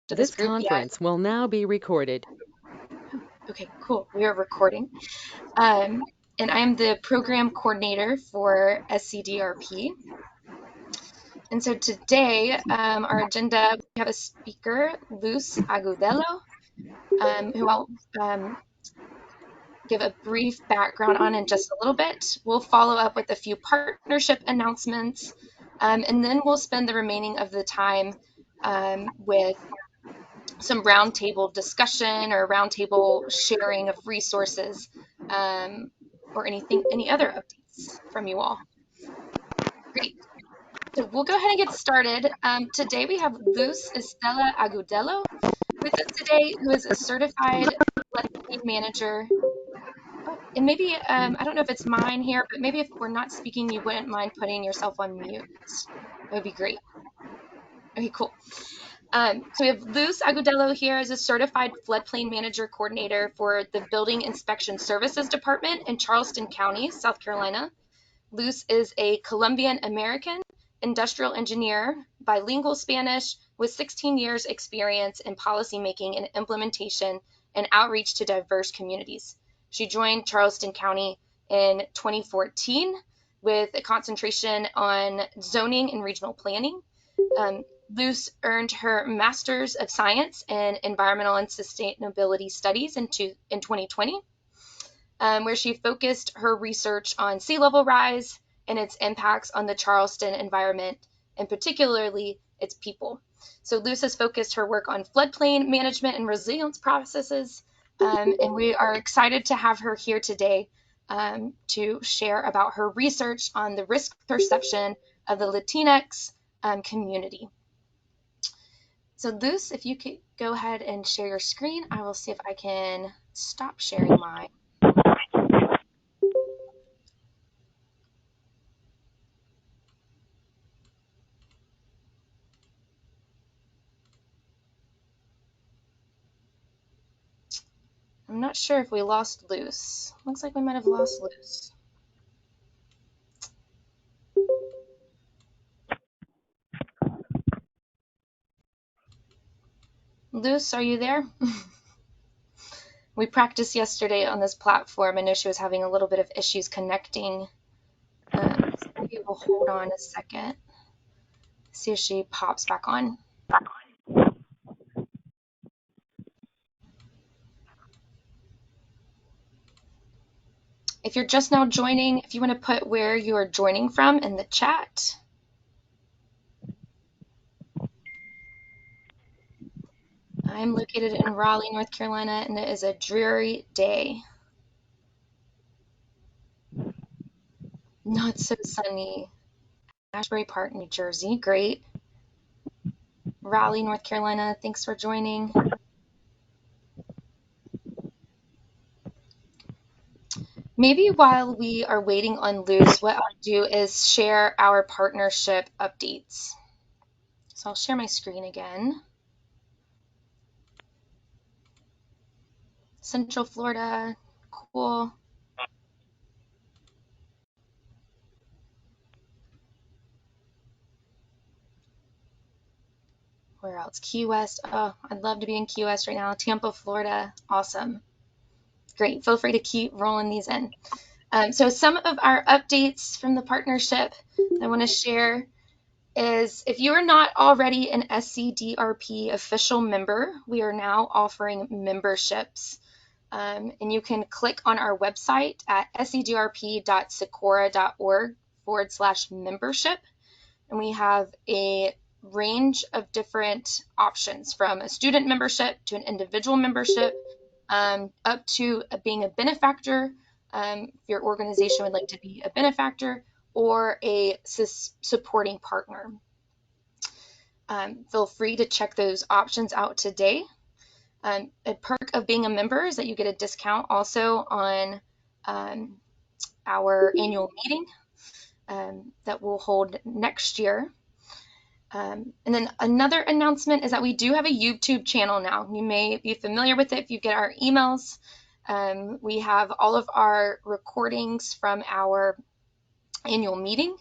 to this This group yet. conference will now be recorded. Okay, cool. We are recording. And I am the program coordinator for SCDRP. And so today, our agenda, we have a speaker, Luz Agudelo, who I'll give a brief background on in just a little bit. We'll follow up with a few partnership announcements, and then we'll spend the remaining of the time with some roundtable discussion or roundtable sharing of resources, or any other updates from you all. Great. So we'll go ahead and get started. Today we have Luz Estella Agudelo with us today, who is a certified floodplain manager. Oh, and maybe, I don't know if it's mine here, but maybe if we're not speaking, you wouldn't mind putting yourself on mute. That would be great. Okay, cool. So we have Luz Agudelo here as a certified floodplain manager coordinator for the Building Inspection Services Department in Charleston County, South Carolina. Luz is a Colombian-American industrial engineer, bilingual Spanish, with 16 years experience in policymaking and implementation and outreach to diverse communities. She joined Charleston County in 2014 with a concentration on zoning and regional planning. Luz earned her Master's of Science in Environmental and Sustainability Studies in 2020, where she focused her research on sea level rise and its impacts on the Charleston environment, and particularly its people. So Luz has focused her work on floodplain management and resilience processes, and we are excited to have her here today to share about her research on the risk perception of the Latinx community. So Luz, if you could go ahead and share your screen, I will see if I can stop sharing mine. I'm not sure if we lost Luz. Looks like we might have lost Luz. Luz, are you there? We practiced yesterday on this platform. I know she was having a little bit of issues connecting. So maybe we'll hold on a second, see if she pops back on. If you're just now joining, if you want to put where you are joining from in the chat. I'm located in Raleigh, North Carolina, and it is a dreary day. Not so sunny. Ashbury Park, New Jersey, great. Raleigh, North Carolina, thanks for joining. Maybe while we are waiting on Luz, what I'll do is share our partnership updates. So I'll share my screen again. Central Florida, cool. Where else? Key West. Oh, I'd love to be in Key West right now. Tampa, Florida, awesome. Great, feel free to keep rolling these in. So some of our updates from the partnership I want to share is if you are not already an SCDRP official member, we are now offering memberships. And you can click on our website at scdrp.socorro.org/membership. And we have a range of different options from a student membership to an individual membership, up to being a benefactor, if your organization would like to be a benefactor, or a supporting partner. Feel free to check those options out today. A perk of being a member is that you get a discount also on our annual meeting that we'll hold next year. And then another announcement is that we do have a YouTube channel now. You may be familiar with it if you get our emails. We have all of our recordings from our annual meeting.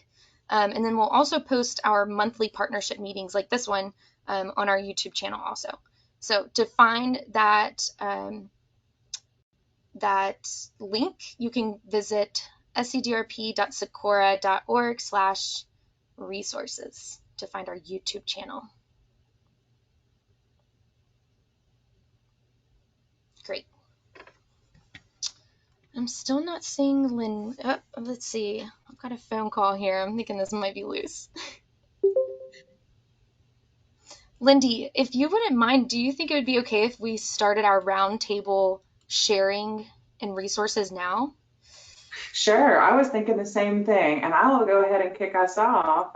And then we'll also post our monthly partnership meetings like this one on our YouTube channel also. So to find that that link, you can visit scdrp.socorro.org/resources to find our YouTube channel. Great. I'm still not seeing Lynn. Oh, let's see. I've got a phone call here. I'm thinking this might be Luz. Lindy, if you wouldn't mind, do you think it would be okay if we started our roundtable sharing and resources now? Sure, I was thinking the same thing, and I will go ahead and kick us off.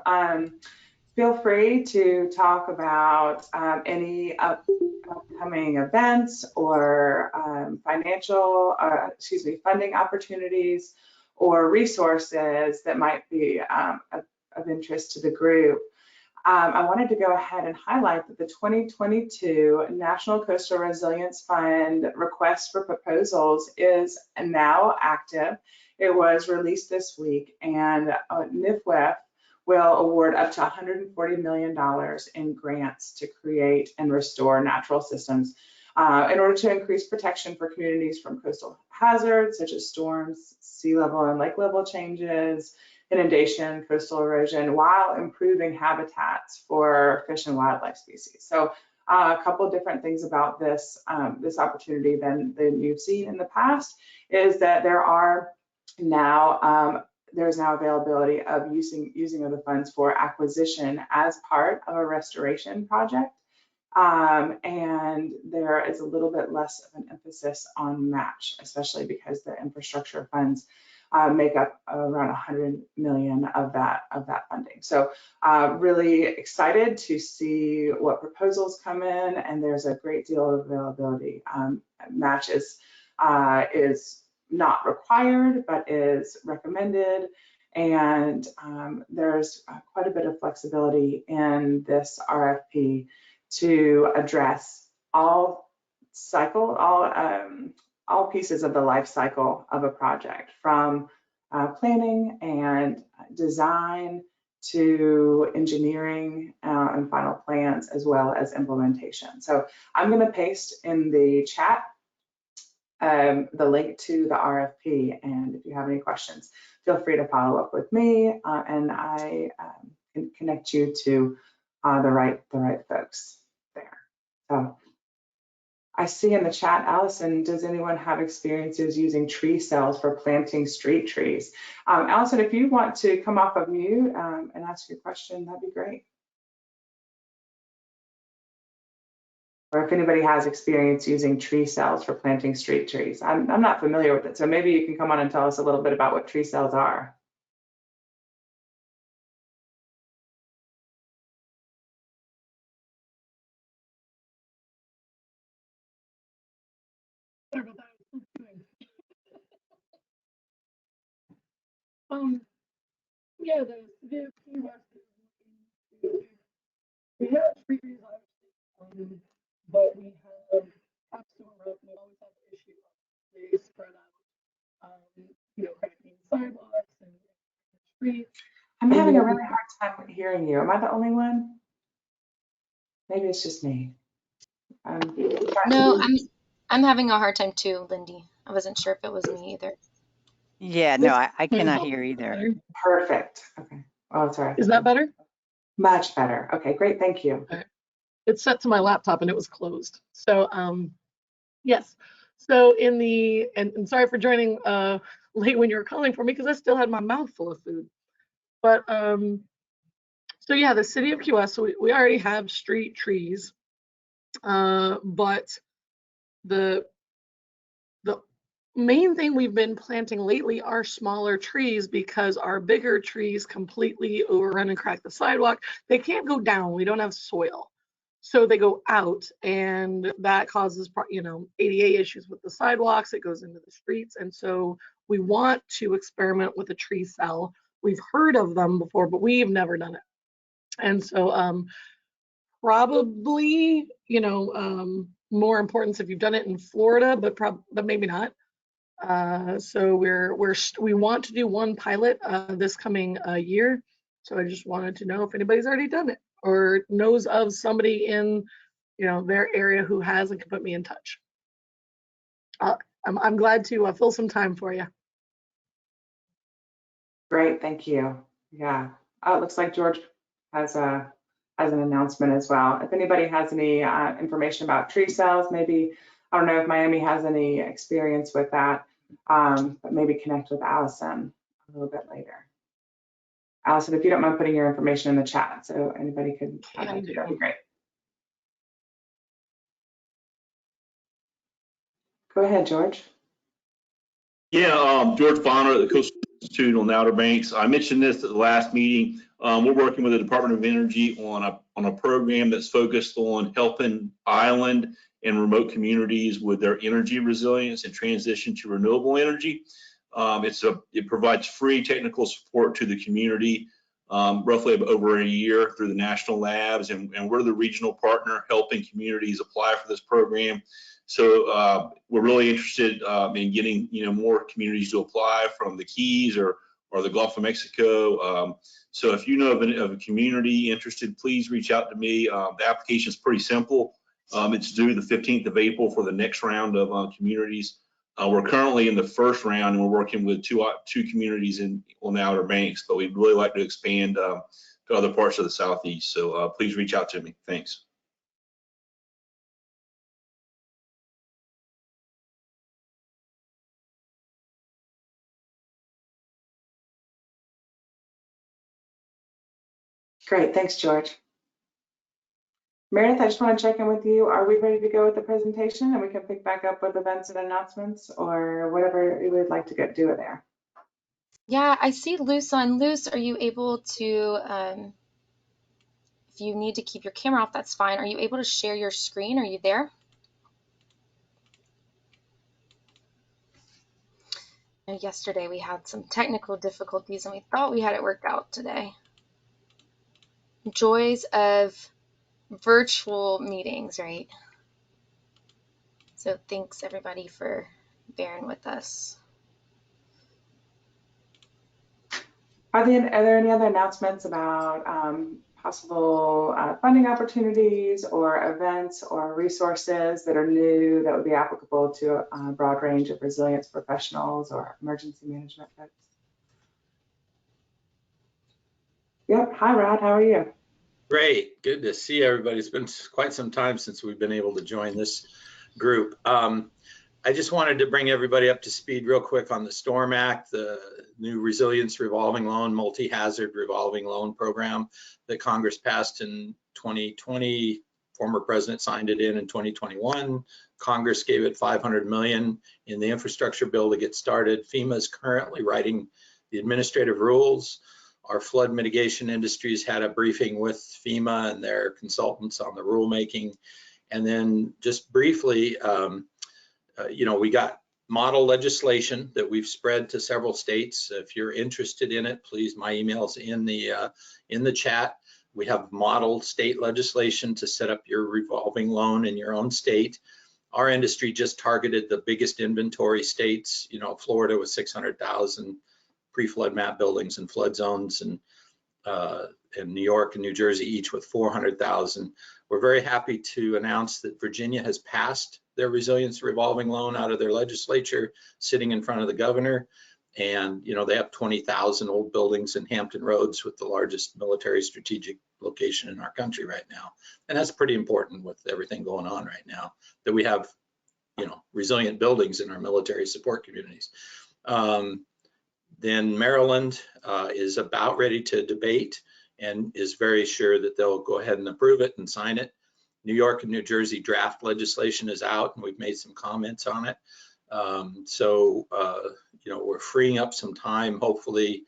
Feel free to talk about any upcoming events or funding opportunities or resources that might be of interest to the group. I wanted to go ahead and highlight that the 2022 National Coastal Resilience Fund request for proposals is now active. It was released this week, and NIFWEF will award up to $140 million in grants to create and restore natural systems in order to increase protection for communities from coastal hazards such as storms, sea level and lake level changes, inundation, coastal erosion, while improving habitats for fish and wildlife species. So a couple different things about this this opportunity than you've seen in the past is that there's now availability of using of the funds for acquisition as part of a restoration project. And there is a little bit less of an emphasis on match, especially because the infrastructure funds make up around 100 million of that funding. So really excited to see what proposals come in, and there's a great deal of availability. Match is not required, but is recommended. And there's quite a bit of flexibility in this RFP to address all pieces of the life cycle of a project, from planning and design to engineering and final plans, as well as implementation. So I'm going to paste in the chat the link to the RFP, and if you have any questions, feel free to follow up with me, and I can connect you to the right folks there. So I see in the chat, Allison, does anyone have experiences using tree cells for planting street trees? Allison, if you want to come off of mute and ask your question, that'd be great. Or if anybody has experience using tree cells for planting street trees. I'm not familiar with it, so maybe you can come on and tell us a little bit about what tree cells are. Yeah, the we have free trees, but we have capstone rope. We always have the issue of they spread out, cracking sidewalks and streets. I'm having a really hard time hearing you. Am I the only one? Maybe it's just me. No, I'm having a hard time too, Lindy. I wasn't sure if it was me either. Yeah, no, I cannot hear either. Perfect. Okay. Oh, sorry. Is that better? Much better. Okay, great. Thank you. It's set to my laptop and it was closed. So yes. So and sorry for joining late when you were calling for me, because I still had my mouth full of food. But so yeah, the city of Key West, so we already have street trees, but the main thing we've been planting lately are smaller trees, because our bigger trees completely overrun and crack the sidewalk. They can't go down. We don't have soil. So they go out, and that causes, ADA issues with the sidewalks. It goes into the streets. And so we want to experiment with a tree cell. We've heard of them before, but we've never done it. And so probably, more importance if you've done it in Florida, but maybe not. So we want to do one pilot this coming year. So I just wanted to know if anybody's already done it or knows of somebody in their area who has and can put me in touch. I'm glad to fill some time for you. Great, thank you. Yeah, it looks like George has an announcement as well. If anybody has any information about tree cells, maybe, I don't know if Miami has any experience with that, but maybe connect with Allison a little bit later. Allison, if you don't mind putting your information in the chat so anybody could, that'd be great. Go ahead, George. Yeah, George Bonner at the Coastal Institute on the Outer Banks. I mentioned this at the last meeting. We're working with the Department of Energy on a program that's focused on helping island and remote communities with their energy resilience and transition to renewable energy. It provides free technical support to the community, roughly over a year through the national labs, and we're the regional partner helping communities apply for this program. So we're really interested in getting more communities to apply from the Keys or the Gulf of Mexico. So if you know of a community interested, please reach out to me. The application is pretty simple. It's due the 15th of April for the next round of communities. We're currently in the first round, and we're working with two communities on the Outer Banks, but we'd really like to expand to other parts of the Southeast. So please reach out to me. Thanks. Great, thanks, George. Meredith, I just want to check in with you. Are we ready to go with the presentation, and we can pick back up with events and announcements, or whatever you would like to do there? Yeah, I see Luz on. Luz, are you able to, if you need to keep your camera off, that's fine. Are you able to share your screen? Are you there? Yesterday we had some technical difficulties and we thought we had it worked out today. Joys of virtual meetings, right? So thanks everybody for bearing with us. Are there any other announcements about possible funding opportunities or events or resources that are new that would be applicable to a broad range of resilience professionals or emergency management folks? Yep. Hi, Rod. How are you? Great. Good to see everybody. It's been quite some time since we've been able to join this group. I just wanted to bring everybody up to speed real quick on the STORM Act, the new Resilience Revolving Loan, Multi-Hazard Revolving Loan Program that Congress passed in 2020. Former president signed it in 2021. Congress gave it $500 million in the infrastructure bill to get started. FEMA is currently writing the administrative rules. Our flood mitigation industries had a briefing with FEMA and their consultants on the rulemaking. And then just briefly, we got model legislation that we've spread to several states. If you're interested in it, please, my email's in the chat. We have model state legislation to set up your revolving loan in your own state. Our industry just targeted the biggest inventory states, Florida with 600,000 pre-flood map buildings and flood zones, and New York and New Jersey each with 400,000. We're very happy to announce that Virginia has passed their resilience revolving loan out of their legislature, sitting in front of the governor. And they have 20,000 old buildings in Hampton Roads with the largest military strategic location in our country right now. And that's pretty important with everything going on right now, that we have resilient buildings in our military support communities. Then Maryland is about ready to debate and is very sure that they'll go ahead and approve it and sign it. New York and New Jersey draft legislation is out, and we've made some comments on it. We're freeing up some time, hopefully,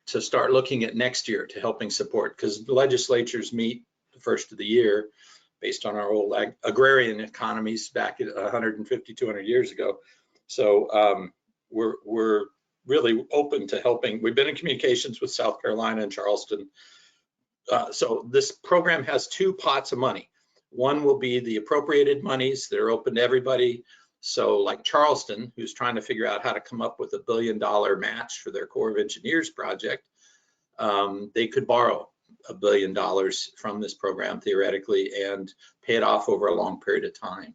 to start looking at next year to helping support, because the legislatures meet the first of the year based on our old agrarian economies back 150, 200 years ago. So we're really open to helping. We've been in communications with South Carolina and Charleston. So this program has two pots of money. One will be the appropriated monies that are open to everybody. So like Charleston, who's trying to figure out how to come up with $1 billion match for their Corps of Engineers project, they could borrow $1 billion from this program theoretically and pay it off over a long period of time.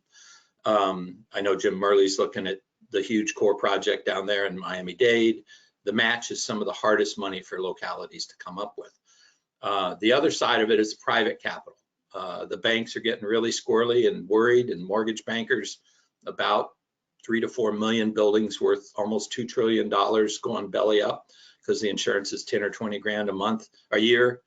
I know Jim Murley's looking at the huge core project down there in Miami-Dade. The match is some of the hardest money for localities to come up with. The other side of it is private capital. The banks are getting really squirrely and worried, and mortgage bankers about 3 to 4 million buildings worth almost $2 trillion going belly up because the insurance is 10 or 20 grand a year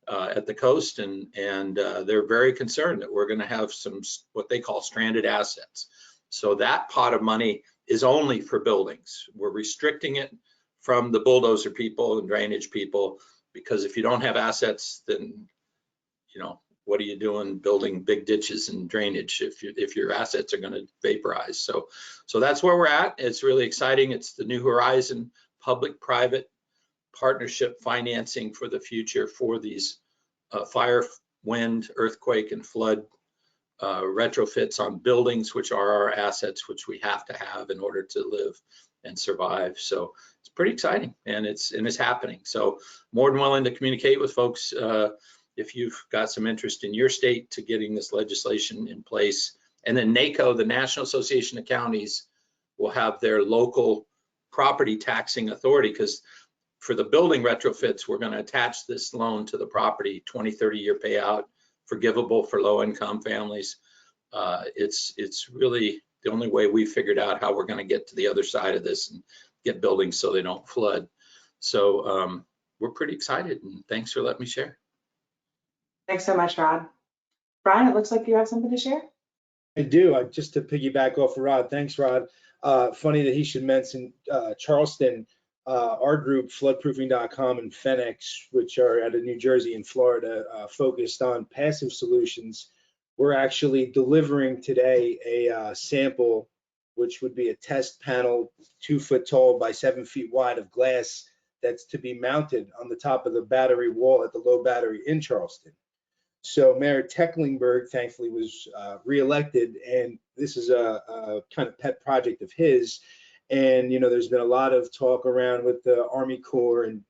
at the coast, and they're very concerned that we're going to have some what they call stranded assets. So that pot of money is only for buildings. We're restricting it from the bulldozer people and drainage people, because if you don't have assets, then what are you doing building big ditches and drainage if your assets are going to vaporize? So that's where we're at. It's really exciting. It's the new horizon, public-private partnership financing for the future for these fire, wind, earthquake, and flood retrofits on buildings, which are our assets, which we have to have in order to live and survive. So it's pretty exciting, and it's happening. So more than willing to communicate with folks if you've got some interest in your state to getting this legislation in place. And then NACO, the National Association of Counties, will have their local property taxing authority, because for the building retrofits, we're going to attach this loan to the property, 20, 30-year payout, forgivable for low-income families. It's really the only way we figured out how we're going to get to the other side of this and get buildings so they don't flood. So we're pretty excited, and thanks for letting me share. Thanks so much, Rod. Brian, it looks like you have something to share. I do. Just to piggyback off of Rod. Thanks, Rod. Funny that he should mention Charleston. Our group, floodproofing.com and Fenix, which are out of New Jersey and Florida, focused on passive solutions. We're actually delivering today a sample, which would be a test panel 2 foot tall by 7 feet wide of glass that's to be mounted on the top of the battery wall at the low battery in Charleston. So Mayor Tecklenburg, thankfully, was reelected, and this is a kind of pet project of his. And, there's been a lot of talk around with the Army Corps and,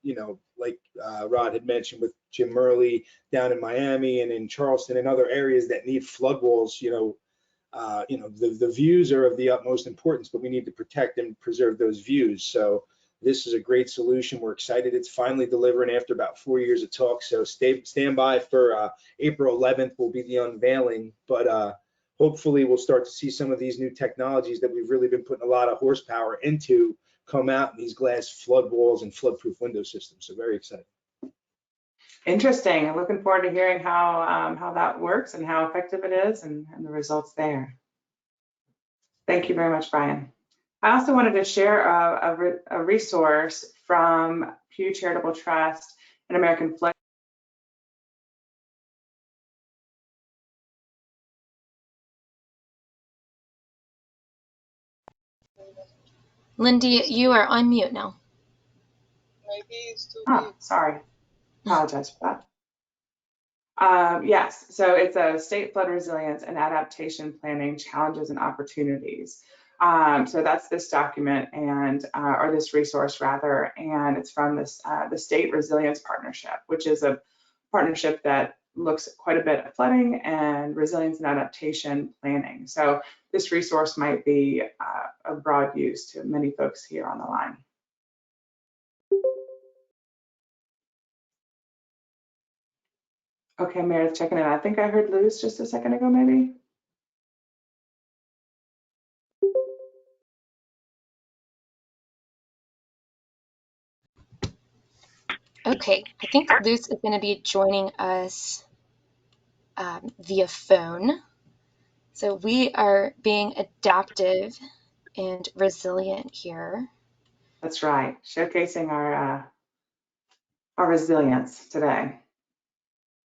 like Rod had mentioned with Jim Murley down in Miami and in Charleston and other areas that need flood walls, the views are of the utmost importance, but we need to protect and preserve those views. So this is a great solution. We're excited. It's finally delivering after about 4 years of talk. So stand by for April 11th will be the unveiling, but hopefully we'll start to see some of these new technologies that we've really been putting a lot of horsepower into come out in these glass flood walls and flood-proof window systems. So very exciting. Interesting. I'm looking forward to hearing how that works and how effective it is and the results there. Thank you very much, Brian. I also wanted to share a resource from Pew Charitable Trust and American Flood. Lindy, you are on mute now. Oh, sorry. Apologize for that. Yes, so it's a state flood resilience and adaptation planning challenges and opportunities. So that's this document or this resource rather, and it's from this the State Resilience Partnership, which is a partnership that looks quite a bit at flooding and resilience and adaptation planning. So this resource might be of broad use to many folks here on the line. Okay, Meredith checking in. I think I heard Luz just a second ago, maybe. Okay, I think Luz is going to be joining us via phone. So we are being adaptive and resilient here. That's right, showcasing our resilience today.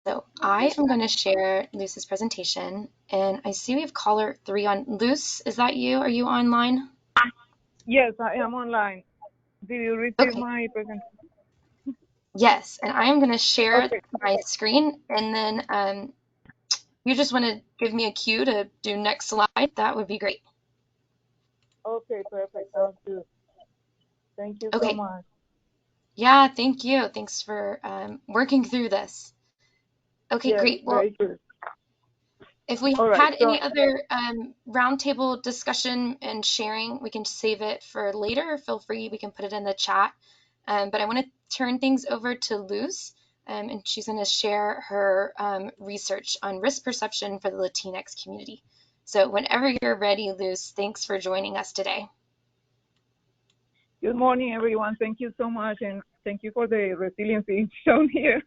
So I am going to share Luz's presentation, and I see we have caller 3 on. Luz, is that you? Are you online? Yes, I am online. Did you receive my presentation? Yes, and I am going to share my screen, and then you just want to give me a cue to do next slide. That would be great. Okay, perfect. Sounds good. Thank you so much. Yeah, thank you. Thanks for working through this. Okay, Yes, great. Well, very good. if we All right, had so any other roundtable discussion and sharing, we can save it for later. Feel free, we can put it in the chat. But I want to turn things over to Luz, and she's going to share her research on risk perception for the Latinx community. So whenever you're ready, Luz, thanks for joining us today. good morning, everyone. Thank you so much, and thank you for the resiliency shown here.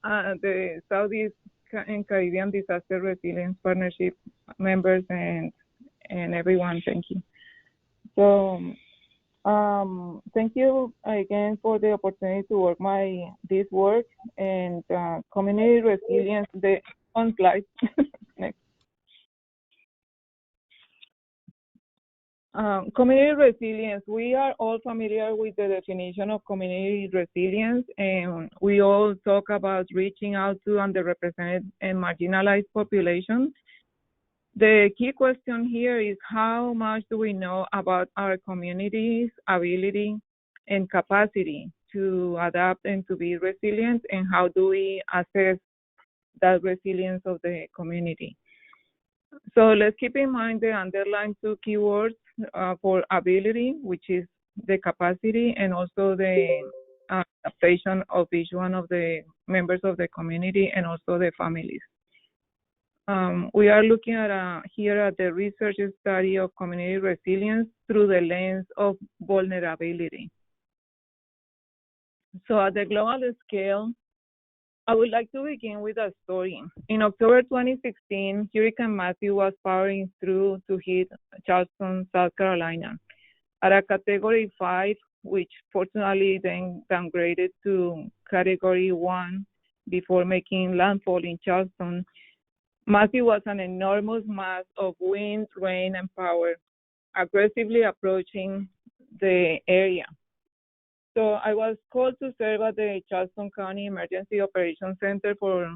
The Southeast and Caribbean Disaster Resilience Partnership members and everyone, thank you. So, thank you again for the opportunity to work this work and community resilience. On slide next. Community resilience. We are all familiar with the definition of community resilience, and we all talk about reaching out to underrepresented and marginalized populations. The key question here is how much do we know about our community's ability and capacity to adapt and to be resilient, and how do we assess that resilience of the community? So let's keep in mind the underlying two keywords for ability, which is the capacity, and also the adaptation of each one of the members of the community and also the families. We are looking at here at the research study of community resilience through the lens of vulnerability. So at the global scale, I would like to begin with a story. In October 2016, Hurricane Matthew was powering through to hit Charleston, South Carolina at a Category 5, which fortunately then downgraded to Category 1 before making landfall in Charleston. Matthew was an enormous mass of wind, rain, and power, aggressively approaching the area. So I was called to serve at the Charleston County Emergency Operations Center for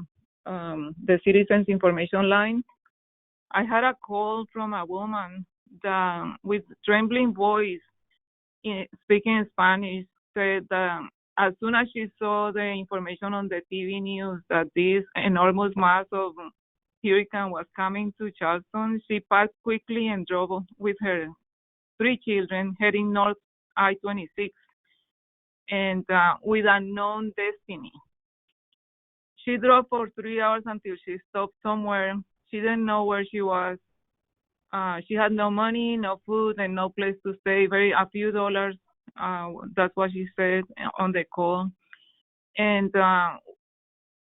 the Citizens Information Line. I had a call from a woman that, with trembling voice, speaking Spanish, said that as soon as she saw the information on the TV news that this enormous mass of hurricane was coming to Charleston, she packed quickly and drove with her 3 children heading north I-26. And with a known destiny. She drove for 3 hours until she stopped somewhere. She didn't know where she was. She had no money, no food, and no place to stay. A few dollars. That's what she said on the call. And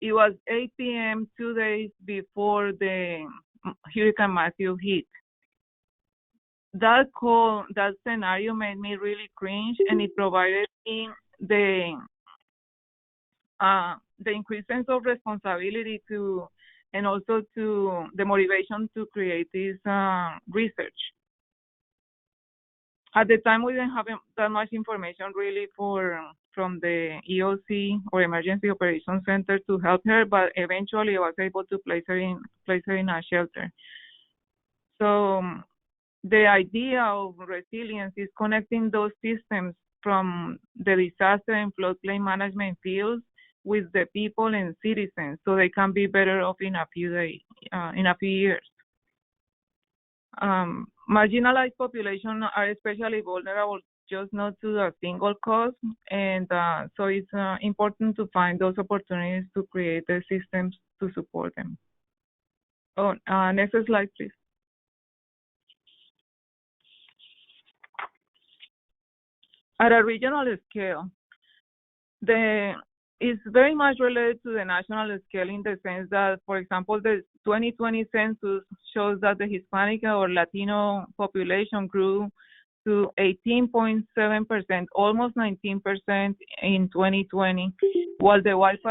it was 8 p.m. 2 days before the Hurricane Matthew hit. That call, that scenario made me really cringe, and it provided me the increased sense of responsibility to, and also to the motivation to create this research. At the time, we didn't have that much information really from the EOC or Emergency Operations Center to help her, but eventually I was able to place her in a shelter. So the idea of resilience is connecting those systems from the disaster and floodplain management fields with the people and citizens, so they can be better off in a few years. Marginalized populations are especially vulnerable, just not to a single cause, and so it's important to find those opportunities to create the systems to support them. Oh, next slide, please. At a regional scale, it's very much related to the national scale in the sense that, for example, the 2020 census shows that the Hispanic or Latino population grew to 18.7%, almost 19% in 2020, while the white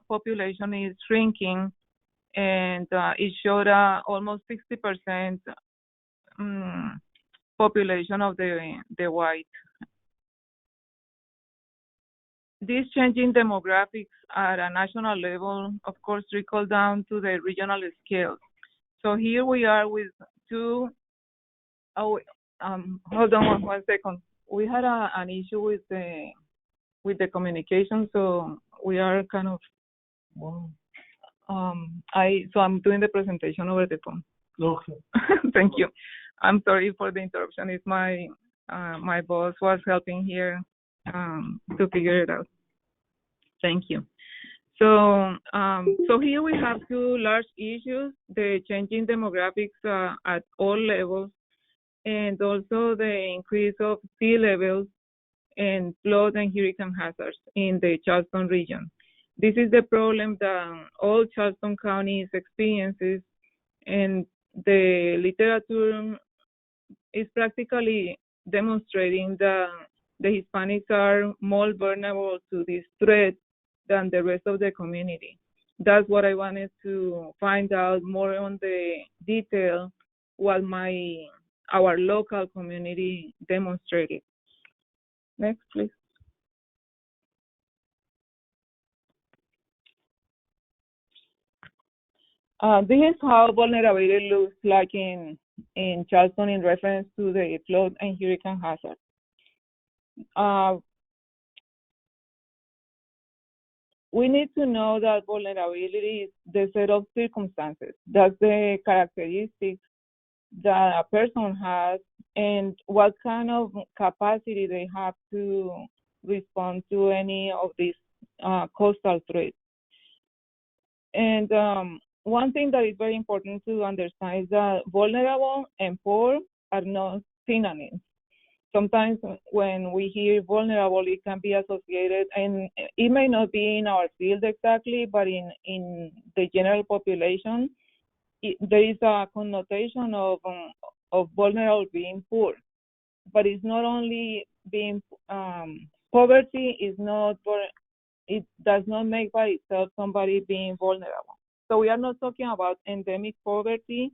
population is shrinking, and it showed almost 60% population of the white. These changing demographics at a national level, of course, trickle down to the regional scale. So here we are with two. Hold on one second. We had an issue with the communication, so we are kind of. Whoa. So I'm doing the presentation over the phone. Okay. Thank you. I'm sorry for the interruption. It's my my boss was helping here to figure it out. Thank you. So so here we have two large issues: the changing demographics at all levels, and also the increase of sea levels and flood and hurricane hazards in the Charleston region. This is the problem that all Charleston County experiences, and the literature is practically demonstrating that the Hispanics are more vulnerable to this threat than the rest of the community. That's what I wanted to find out more on the detail what our local community demonstrated. Next, please. This is how vulnerability looks like in Charleston in reference to the flood and hurricane hazard. We need to know that vulnerability is the set of circumstances. That's the characteristics that a person has and what kind of capacity they have to respond to any of these coastal threats. And one thing that is very important to understand is that vulnerable and poor are not synonyms. Sometimes when we hear vulnerable, it can be associated, and it may not be in our field exactly, but in the general population, there is a connotation of vulnerable being poor. But it's not only being, poverty is not, it does not make by itself somebody being vulnerable. So we are not talking about endemic poverty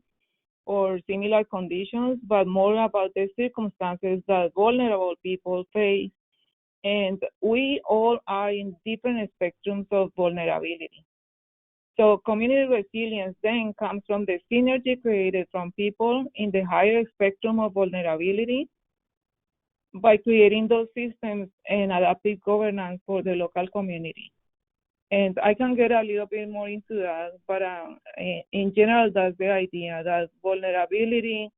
or similar conditions, but more about the circumstances that vulnerable people face. And we all are in different spectrums of vulnerability. So community resilience then comes from the synergy created from people in the higher spectrum of vulnerability by creating those systems and adaptive governance for the local community. And I can get a little bit more into that, but in general, that's the idea, that vulnerability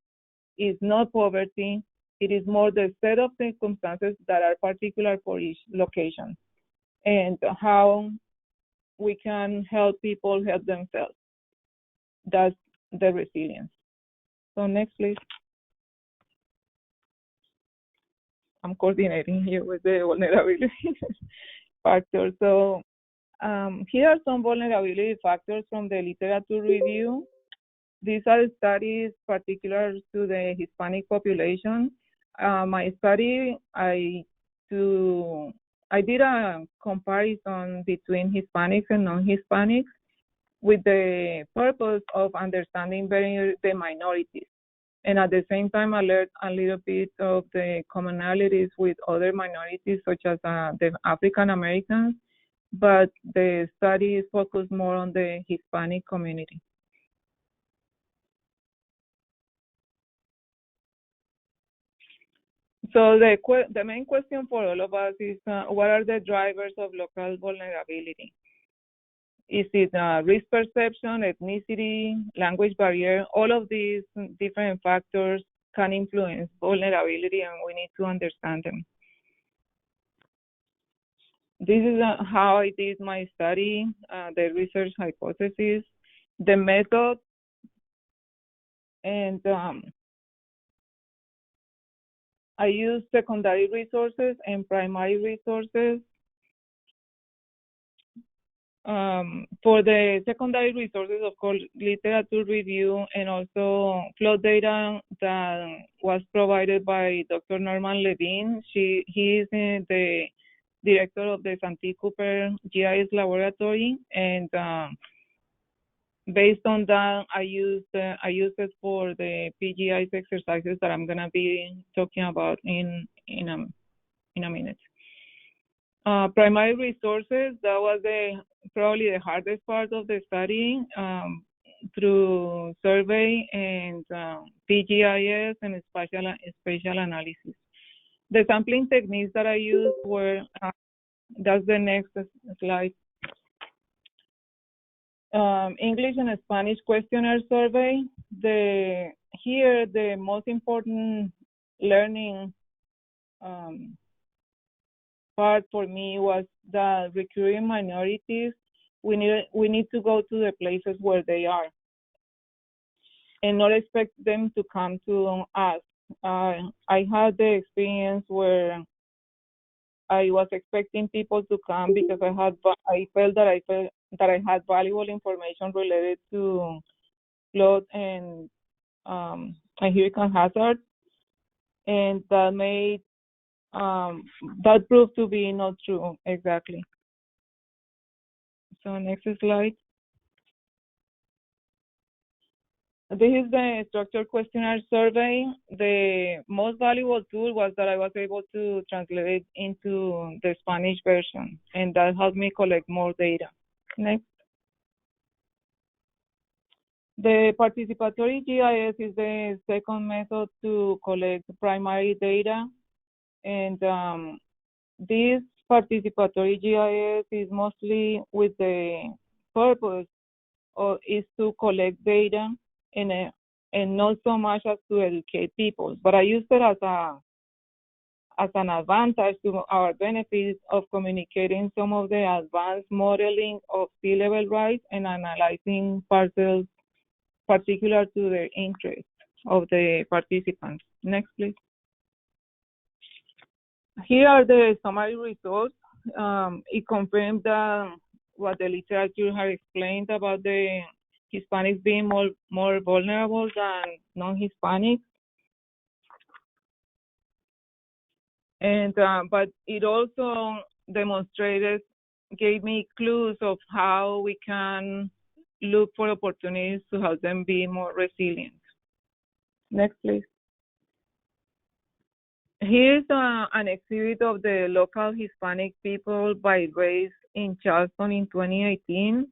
is not poverty. It is more the set of circumstances that are particular for each location and how we can help people help themselves. That's the resilience. So next, please. I'm coordinating here with the vulnerability factor. So here are some vulnerability factors from the literature review. These are studies particular to the Hispanic population. My study, I did a comparison between Hispanics and non-Hispanics with the purpose of understanding better the minorities. And at the same time, I learned a little bit of the commonalities with other minorities, such as the African Americans, but the study is focused more on the Hispanic community. So the main question for all of us is, what are the drivers of local vulnerability? Is it risk perception, ethnicity, language barrier? All of these different factors can influence vulnerability, and we need to understand them. This is how I did my study, the research hypothesis, the method, and I use secondary resources and primary resources. For the secondary resources, of course, literature review and also flood data that was provided by Dr. Norman Levine. He is the director of the Santee Cooper GIS laboratory, and based on that, I used it for the PGIS exercises that I'm gonna be talking about in a minute. Primary resources, that was probably the hardest part of the study, through survey and PGIS and spatial analysis. The sampling techniques that I used were, that's the next slide. English and Spanish questionnaire survey. Here, the most important learning part for me was that recurring minorities, we need to go to the places where they are and not expect them to come to us. I had the experience where I was expecting people to come because I felt that I had valuable information related to flood and hurricane hazards, and that proved to be not true exactly. So next slide. This is the structured questionnaire survey. The most valuable tool was that I was able to translate into the Spanish version, and that helped me collect more data. Next. The participatory GIS is the second method to collect primary data, and this participatory GIS is mostly with the purpose is to collect data and not so much as to educate people. But I use it as an advantage to our benefit of communicating some of the advanced modeling of sea level rise and analyzing parcels particular to the interest of the participants. Next, please. Here are the summary results. It confirmed what the literature has explained about the Hispanics being more vulnerable than non-Hispanics. And but it also gave me clues of how we can look for opportunities to help them be more resilient. Next, please. Here's an exhibit of the local Hispanic people by race in Charleston in 2018.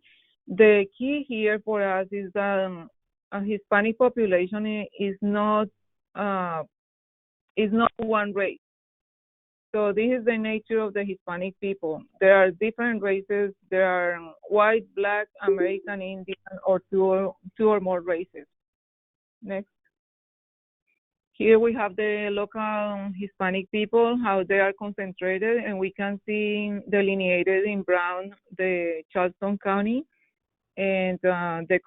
The key here for us is that a Hispanic population is not one race. So this is the nature of the Hispanic people. There are different races. There are white, black, American Indian, or two or more races. Next. Here we have the local Hispanic people, how they are concentrated, and we can see delineated in brown the Charleston County, and the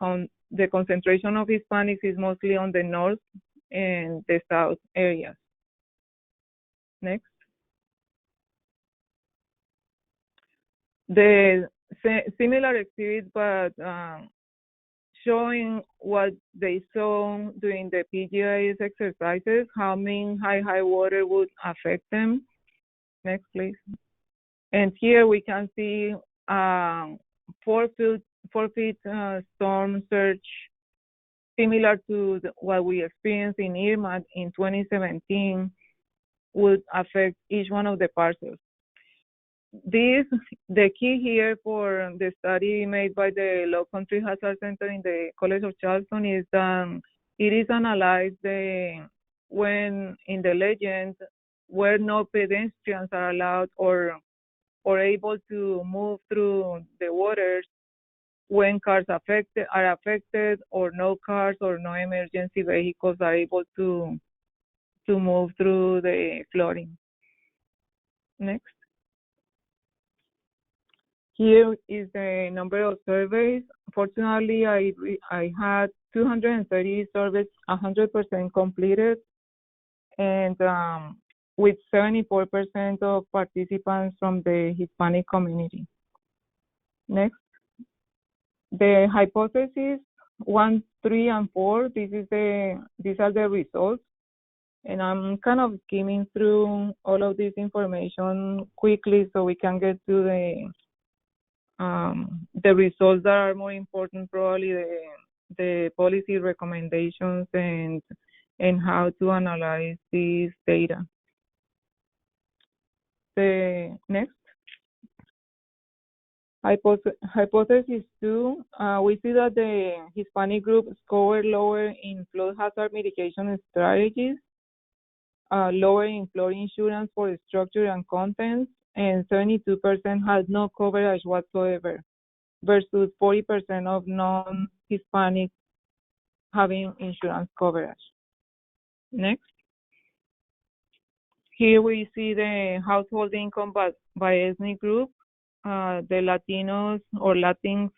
concentration of Hispanics is mostly on the north and the south areas. Next. The similar exhibit, but showing what they saw during the PGIS exercises, how mean high water would affect them. Next, please. And here we can see 4 feet storm surge, similar to what we experienced in Irma in 2017, would affect each one of the parcels. The key here for the study made by the Low Country Hazard Center in the College of Charleston is that it is analyzed when in the legend where no pedestrians are allowed or able to move through the waters, when cars are affected, or no cars or no emergency vehicles are able to move through the flooding. Next. Here is the number of surveys. Fortunately, I had 230 surveys, 100% completed, and with 74% of participants from the Hispanic community. Next. The hypothesis 1, 3, and 4. These are the results, and I'm kind of skimming through all of this information quickly so we can get to the results that are more important, probably the policy recommendations and how to analyze these data. The next. Hypothesis 2, we see that the Hispanic group scored lower in flood hazard mitigation strategies, lower in flood insurance for structure and contents, and 72% had no coverage whatsoever. versus 40% of non-Hispanic having insurance coverage. Next. Here we see the household income by ethnic group. The Latinos or Latinx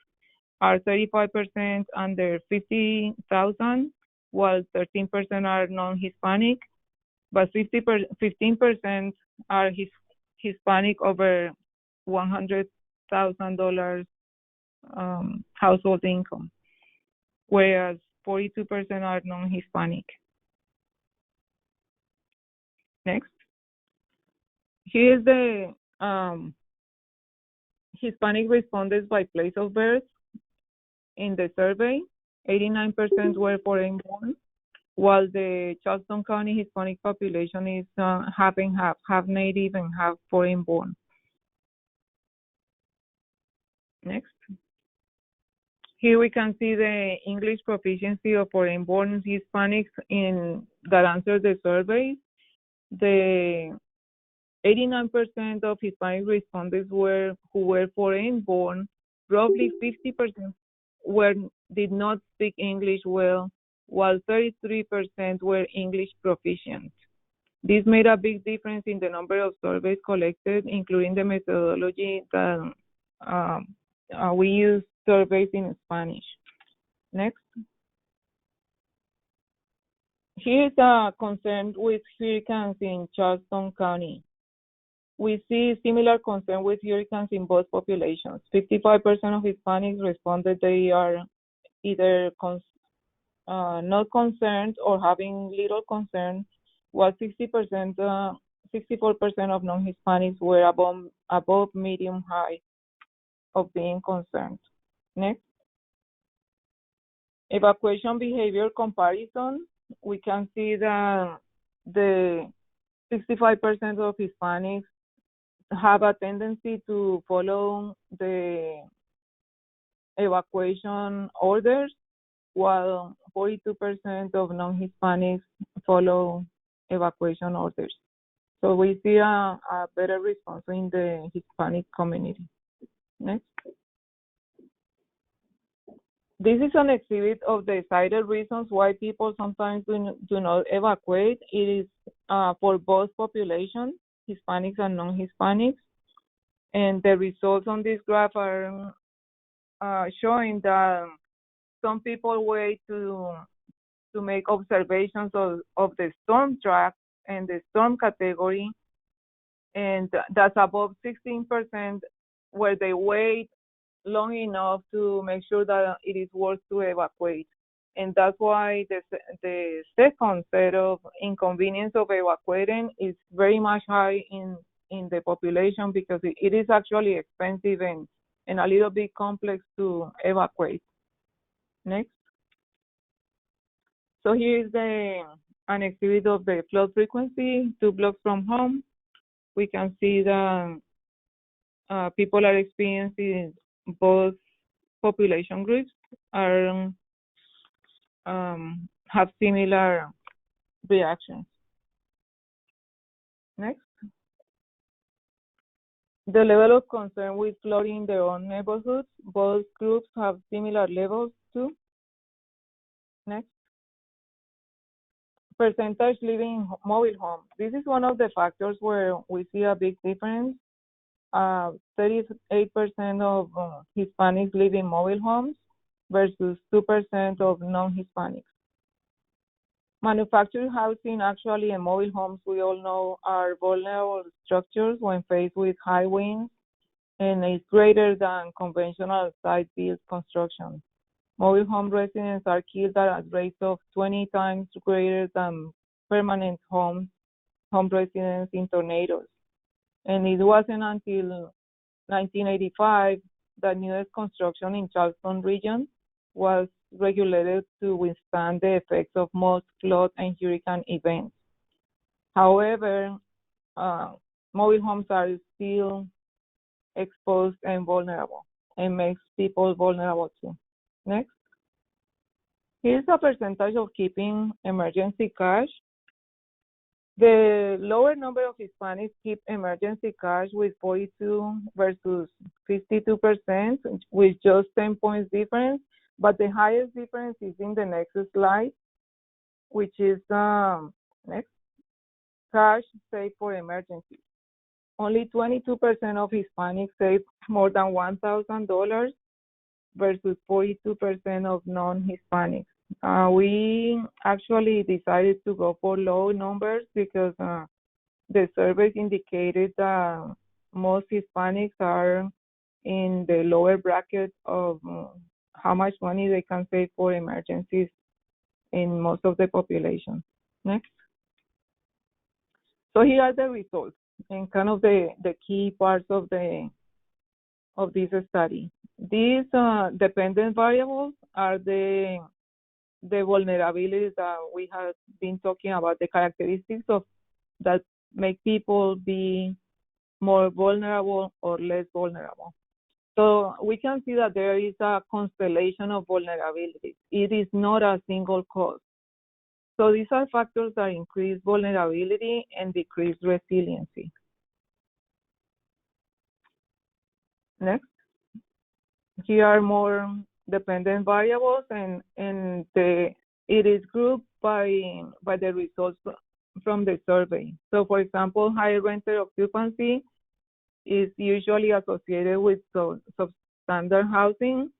are 35% under 50,000, while 13% are non-Hispanic, but 15% are Hispanic over $100,000 household income, whereas 42% are non-Hispanic. Next. Here's the Hispanic respondents by place of birth. In the survey, 89% were foreign born, while the Charleston County Hispanic population is half and half native and half foreign born. Next. Here we can see the English proficiency of foreign born Hispanics that answered the survey. The 89% of Hispanic respondents who were foreign born, roughly 50% did not speak English well, while 33% were English proficient. This made a big difference in the number of surveys collected, including the methodology that we use surveys in Spanish. Next. Here's a concern with hurricanes in Charleston County. We see similar concern with hurricanes in both populations. 55% of Hispanics responded they are either not concerned or having little concern, while 64% of non-Hispanics were above medium high of being concerned. Next. Evacuation behavior comparison. We can see that the 65% of Hispanics have a tendency to follow the evacuation orders, while 42% of non-Hispanics follow evacuation orders. So we see a better response in the Hispanic community. Next. This is an exhibit of the cited reasons why people sometimes do not evacuate. It is for both populations, Hispanics and non-Hispanics. And the results on this graph are showing that some people wait to make observations of the storm track and the storm category, and that's above 16% where they wait long enough to make sure that it is worth to evacuate. And that's why the second set of inconvenience of evacuating is very much high in the population, because it is actually expensive and a little bit complex to evacuate. Next. So here is an exhibit of the flood frequency 2 blocks from home. We can see that people are experiencing, both population groups have similar reactions. Next. The level of concern with flooding in their own neighborhoods. Both groups have similar levels too. Next. Percentage living in mobile homes. This is one of the factors where we see a big difference. 38% of Hispanics live in mobile homes versus 2% of non-Hispanics. Manufactured housing, actually, and mobile homes, we all know, are vulnerable structures when faced with high winds, and is greater than conventional site-built construction. Mobile home residents are killed at rates of 20 times greater than permanent home residents in tornadoes. And it wasn't until 1985 that newest construction in Charleston region was regulated to withstand the effects of most flood and hurricane events. However, mobile homes are still exposed and vulnerable, and makes people vulnerable too. Next. Here's a percentage of keeping emergency cash. The lower number of Hispanics keep emergency cash with 42 versus 52%, with just 10 points difference. But the highest difference is in the next slide, which is next, cash saved for emergencies. Only 22% of Hispanics save more than $1,000 versus 42% of non-Hispanics. We actually decided to go for low numbers because the surveys indicated that most Hispanics are in the lower bracket of how much money they can save for emergencies in most of the population. Next. So here are the results and kind of the key parts of this study. These dependent variables are the vulnerabilities that we have been talking about, the characteristics of that make people be more vulnerable or less vulnerable. So we can see that there is a constellation of vulnerabilities. It is not a single cause. So these are factors that increase vulnerability and decrease resiliency. Next. Here are more dependent variables, and it is grouped by the results from the survey. So for example, high renter occupancy is usually associated with substandard housing.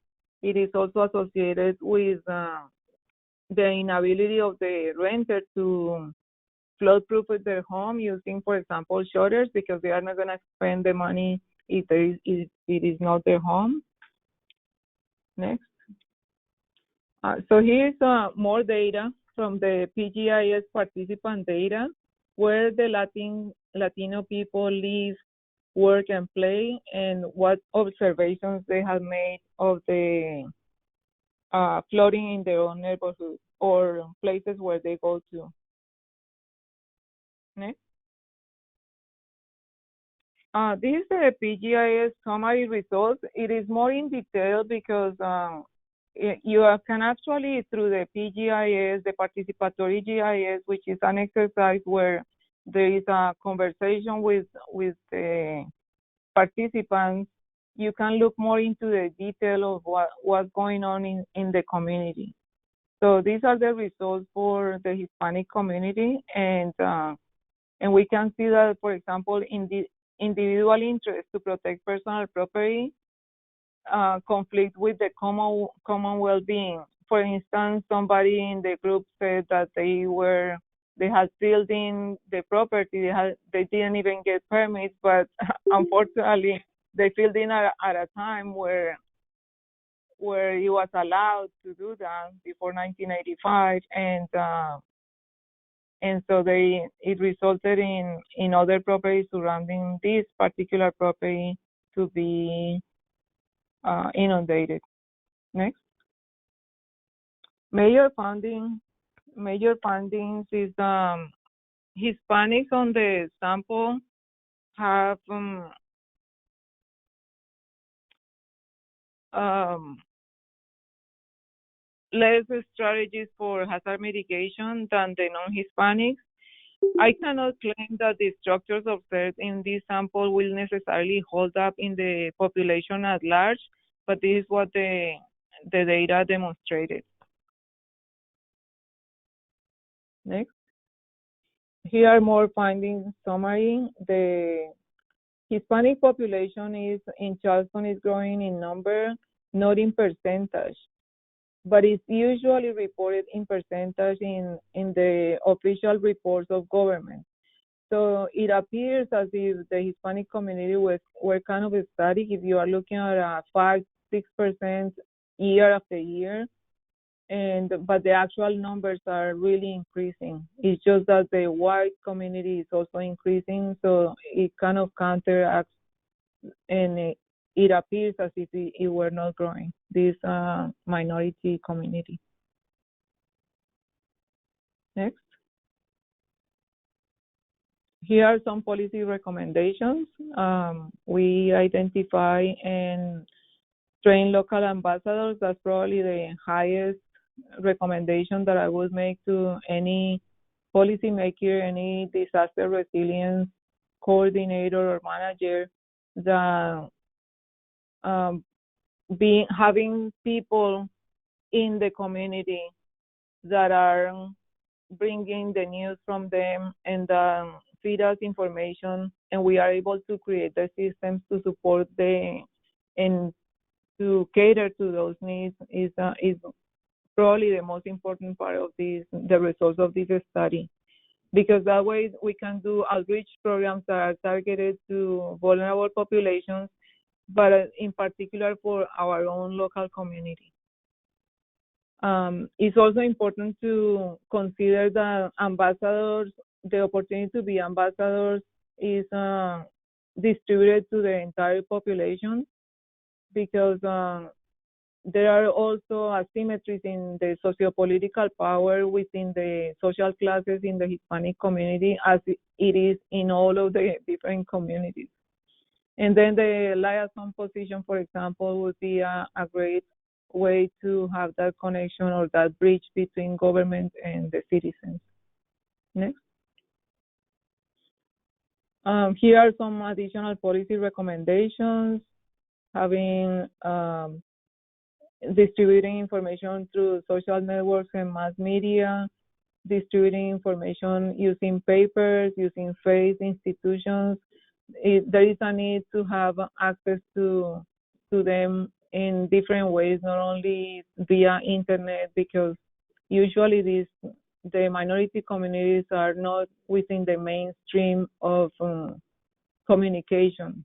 It is also associated with the inability of the renter to flood-proof their home using, for example, shutters, because they are not going to spend the money if it is not their home. Next. So here's more data from the PGIS participant data, where the Latino people live, work, and play, and what observations they have made of the flooding in their own neighborhood or places where they go to. Next. This is the PGIS summary results. It is more in detail because you can actually, through the PGIS, the Participatory GIS, which is an exercise where there is a conversation with the participants, you can look more into the detail of what's going on in the community. So these are the results for the Hispanic community, and we can see that, for example, in the individual interest to protect personal property conflict with the common well-being. For instance, somebody in the group said that they had filled in the property, they didn't even get permits, but unfortunately they filled in at a time where it was allowed to do that before 1985, and so it resulted in other properties surrounding this particular property to be inundated. Next. Major findings is Hispanics on the sample have less strategies for hazard mitigation than the non-Hispanics. I cannot claim that the structures observed in this sample will necessarily hold up in the population at large, but this is what the data demonstrated. Next. Here are more findings summary. The Hispanic population in Charleston is growing in number, not in percentage, but it's usually reported in percentage in the official reports of government. So it appears as if the Hispanic community were kind of static. If you are looking at a 5-6% year after year, but the actual numbers are really increasing. It's just that the white community is also increasing, so it kind of counteracts, and it appears as if it were not growing, this minority community. Next. Here are some policy recommendations. We identify and train local ambassadors. That's probably the highest recommendation that I would make to any policymaker, any disaster resilience coordinator or manager, that having people in the community that are bringing the news from them and feed us information, and we are able to create the systems to support and to cater to those needs is probably the most important part of the results of this study, because that way we can do outreach programs that are targeted to vulnerable populations, but in particular for our own local community. It's also important to consider that ambassadors, the opportunity to be ambassadors is distributed to the entire population, because there are also asymmetries in the sociopolitical power within the social classes in the Hispanic community, as it is in all of the different communities. And then the liaison position, for example, would be a great way to have that connection or that bridge between government and the citizens. Next. Here are some additional policy recommendations: having distributing information through social networks and mass media, distributing information using papers, using faith institutions. There is a need to have access to them in different ways, not only via internet, because usually the minority communities are not within the mainstream of communication,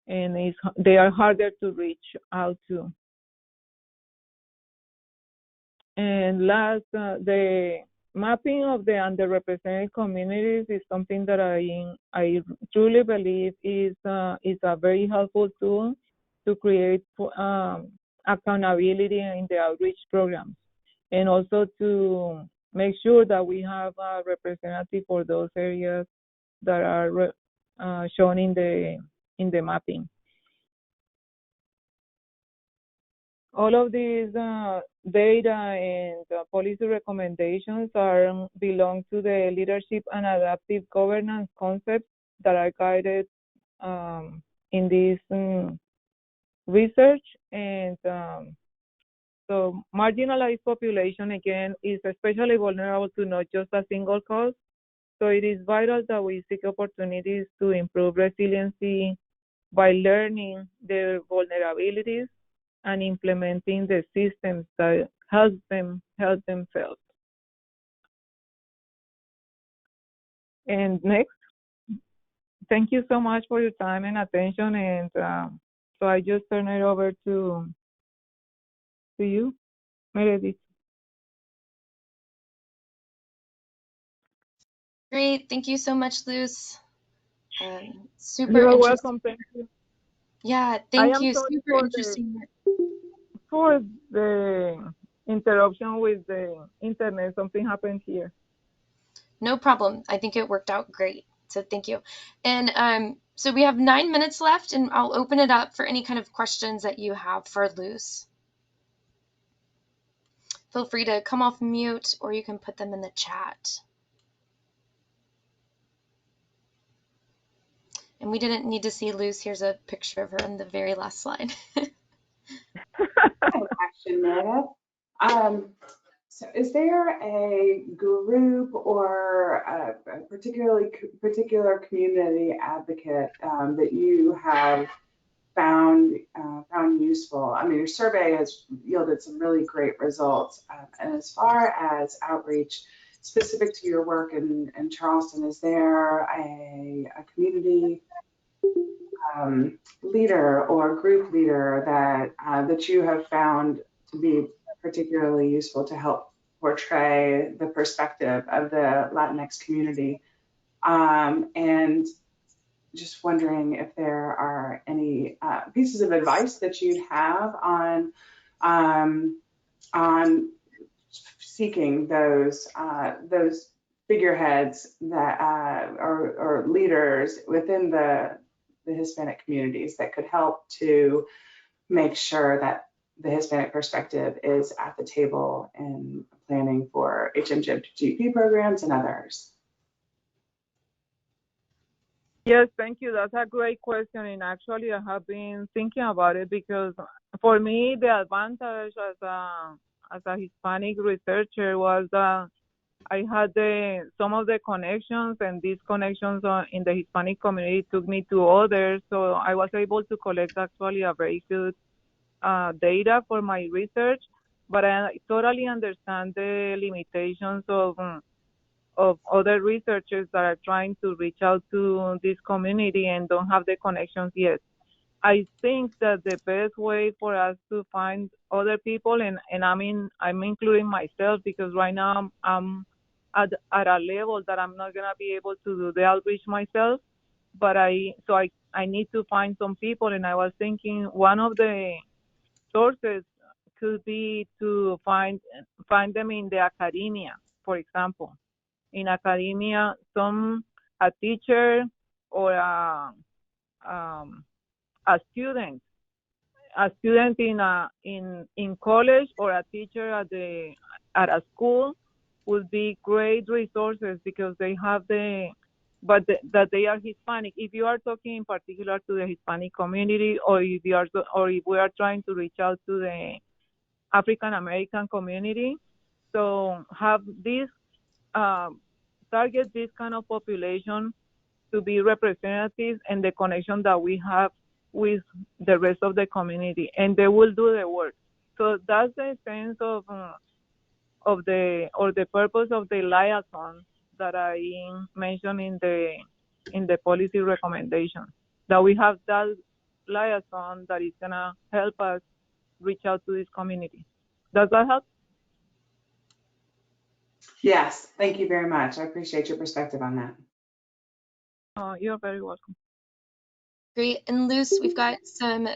and they are harder to reach out to. And last, the mapping of the underrepresented communities is something that I truly believe is a very helpful tool to create accountability in the outreach programs, and also to make sure that we have a representative for those areas that are shown in the mapping. All of these data and policy recommendations belong to the leadership and adaptive governance concepts that are guided in this research. And so marginalized population, again, is especially vulnerable to not just a single cause. So it is vital that we seek opportunities to improve resiliency by learning their vulnerabilities and implementing the systems that help themselves. And next, thank you so much for your time and attention. And so I just turn it over to you, Meredith. Great, thank you so much, Luz. Super You're interesting. welcome. Thank you. Yeah, thank you. Super interesting. For the interruption with the internet, something happened here. No problem. I think it worked out great. So thank you. And so we have 9 minutes left, and I'll open it up for any kind of questions that you have for Luz. Feel free to come off mute, or you can put them in the chat. And we didn't need to see Luz. Here's a picture of her on the very last slide. Question, Meredith. So is there a group or a particular community advocate that you have found useful? I mean, your survey has yielded some really great results. And as far as outreach specific to your work in Charleston, is there a community leader or group leader that you have found to be particularly useful to help portray the perspective of the Latinx community? And just wondering if there are any pieces of advice that you'd have on seeking those figureheads that or leaders within the Hispanic communities that could help to make sure that the Hispanic perspective is at the table in planning for HMGP programs and others. Yes, thank you. That's a great question. And actually, I have been thinking about it because for me, the advantage as a Hispanic researcher was I had some of the connections, and these connections in the Hispanic community took me to others. So I was able to collect actually a very good data for my research. But I totally understand the limitations of other researchers that are trying to reach out to this community and don't have the connections yet. I think that the best way for us to find other people, and I'm including myself because right now I'm at a level that I'm not gonna be able to do the outreach myself, but I need to find some people, and I was thinking one of the sources could be to find them in the academia, for example. In academia, a teacher or a student in college or a teacher at a school would be great resources because they have that they are Hispanic. If you are talking in particular to the Hispanic community, or if we are trying to reach out to the African American community, so have this target this kind of population to be representative and the connection that we have with the rest of the community, and they will do the work. So that's the sense of the purpose of the liaison that I mentioned in the policy recommendation, that we have that liaison that is gonna help us reach out to this community. Does that help? Yes, thank you very much. I appreciate your perspective on that. You're very welcome. Great. And Luz, we've got some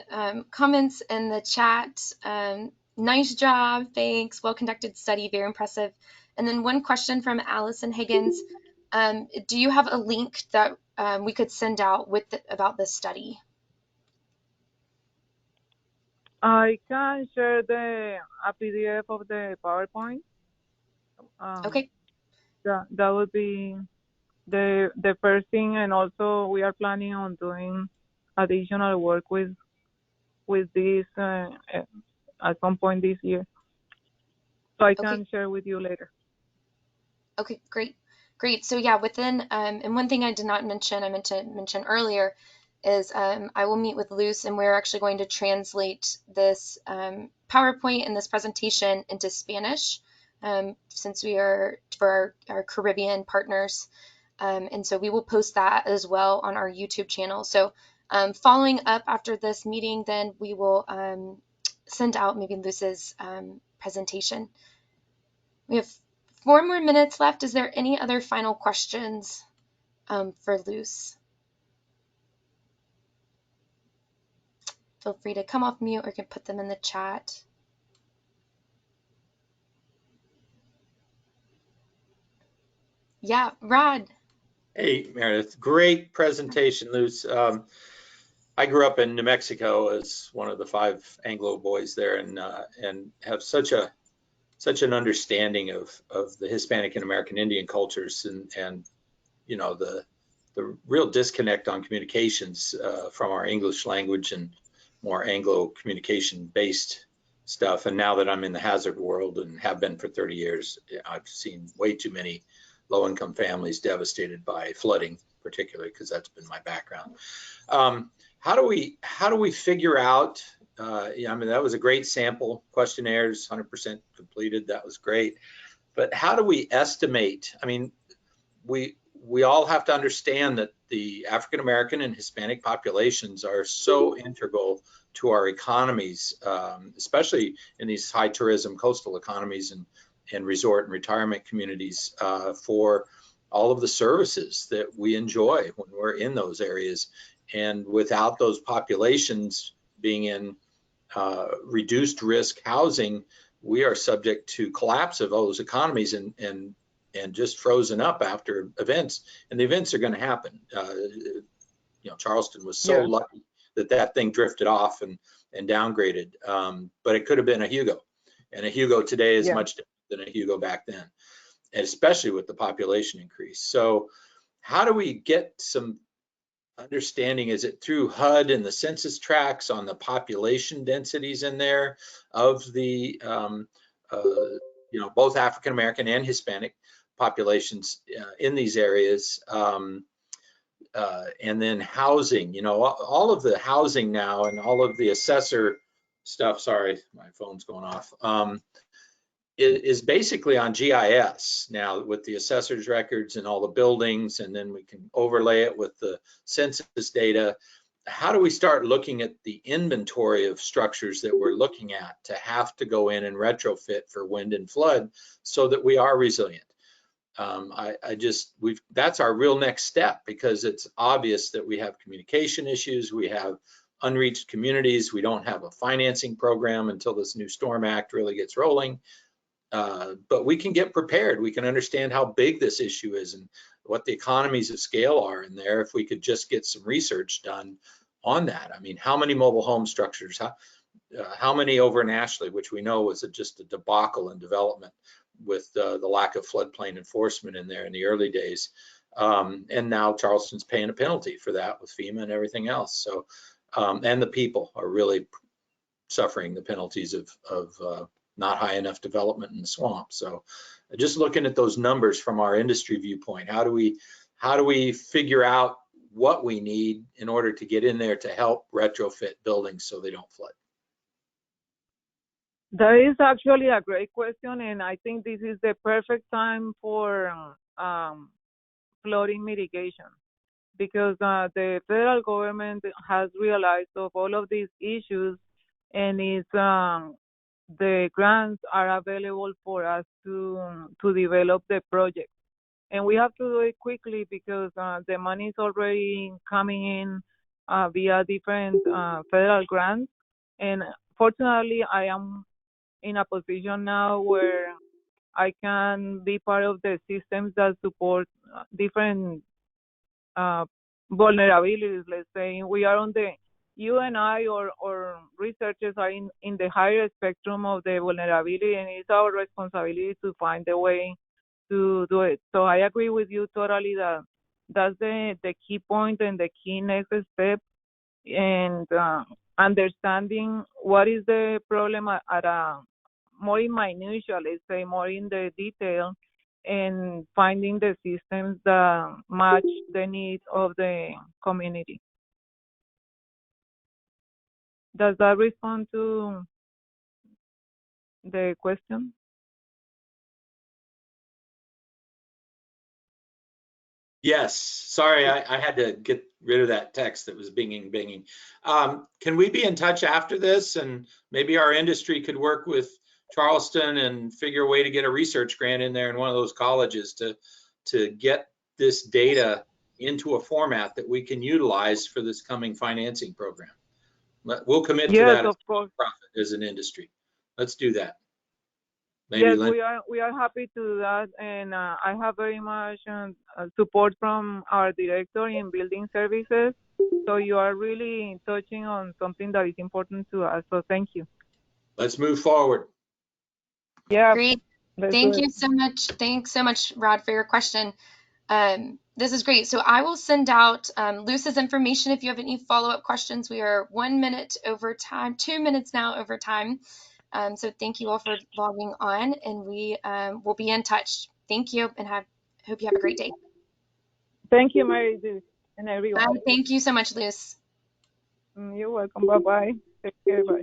comments in the chat. Nice job, thanks. Well-conducted study, very impressive. And then one question from Allison Higgins. Do you have a link that we could send out about this study? I can share a PDF of the PowerPoint. Okay. That would be the first thing, and also we are planning on doing additional work with this at some point this year. So I can share with you later. Okay, great. Great. So yeah, within, and one thing I did not mention, I meant to mention earlier, is I will meet with Luz, and we're actually going to translate this PowerPoint and this presentation into Spanish, since we are for our Caribbean partners. And so we will post that as well on our YouTube channel. So following up after this meeting, then we will send out maybe Luz's presentation. We have 4 more minutes left. Is there any other final questions for Luz? Feel free to come off mute or you can put them in the chat. Yeah, Rod. Hey, Meredith, great presentation, Luz. I grew up in New Mexico as one of the 5 Anglo boys there, and have such an understanding of the Hispanic and American Indian cultures, and you know the real disconnect on communications from our English language and more Anglo communication based stuff. And now that I'm in the hazard world and have been for 30 years, I've seen way too many low-income families devastated by flooding, particularly because that's been my background. How do we figure out? Yeah, I mean, that was a great sample. Questionnaires 100% completed. That was great. But how do we estimate? I mean, we all have to understand that the African American and Hispanic populations are so integral to our economies, especially in these high tourism coastal economies and resort and retirement communities, for all of the services that we enjoy when we're in those areas. And without those populations being in reduced risk housing, we are subject to collapse of those economies and just frozen up after events. And the events are going to happen. You know, Charleston was so lucky that thing drifted off, and and downgraded. But it could have been a Hugo, and a Hugo today is Yeah. much different than a Hugo back then, and especially with the population increase. So how do we get some understanding? Is it through HUD and the census tracts on the population densities in there of the, you know, both African American and Hispanic populations in these areas? And then housing, you know, all of the housing now and all of the assessor stuff, sorry, my phone's going off, is basically on GIS now with the assessor's records and all the buildings, and then we can overlay it with the census data. How do we start looking at the inventory of structures that we're looking at to have to go in and retrofit for wind and flood so that we are resilient? That's our real next step, because it's obvious that we have communication issues, we have unreached communities, we don't have a financing program until this new Storm Act really gets rolling. But we can get prepared. We can understand how big this issue is and what the economies of scale are in there if we could just get some research done on that. I mean, how many mobile home structures, how many over nationally, which we know was just a debacle in development with the lack of floodplain enforcement in there in the early days. And now Charleston's paying a penalty for that with FEMA and everything else. So, and the people are really suffering the penalties of not high enough development in the swamp. So just looking at those numbers from our industry viewpoint, how do we figure out what we need in order to get in there to help retrofit buildings so they don't flood? That is actually a great question, and I think this is the perfect time for flooding mitigation, because the federal government has realized of all of these issues, and it's the grants are available for us to develop the project, and we have to do it quickly because the money is already coming in via different federal grants. And fortunately, I am in a position now where I can be part of the systems that support different vulnerabilities. Let's say we are on the, you and I or researchers are in the higher spectrum of the vulnerability, and it's our responsibility to find a way to do it. So I agree with you totally that that's the key point and the key next step, and understanding what is the problem at a more in minutia, let's say, more in the detail, and finding the systems that match the needs of the community. Does that respond to the question? Yes, sorry, I had to get rid of that text that was binging. Can we be in touch after this, and maybe our industry could work with Charleston and figure a way to get a research grant in there in one of those colleges to get this data into a format that we can utilize for this coming financing program? We'll commit to that Of course. as an industry. Let's do that. Maybe Yes, we are happy to do that, and I have very much support from our director in building services. So you are really touching on something that is important to us. So thank you. Let's move forward. Yeah. Great. Thank you so much. Thanks so much, Rod, for your question. This is great. So I will send out Luz's information if you have any follow-up questions. We are 1 minute over time, 2 minutes now over time. So thank you all for logging on, and we will be in touch. Thank you, and hope you have a great day. Thank you, Mary, and everyone. Thank you so much, Luz. You're welcome. Bye-bye. Take care. Bye.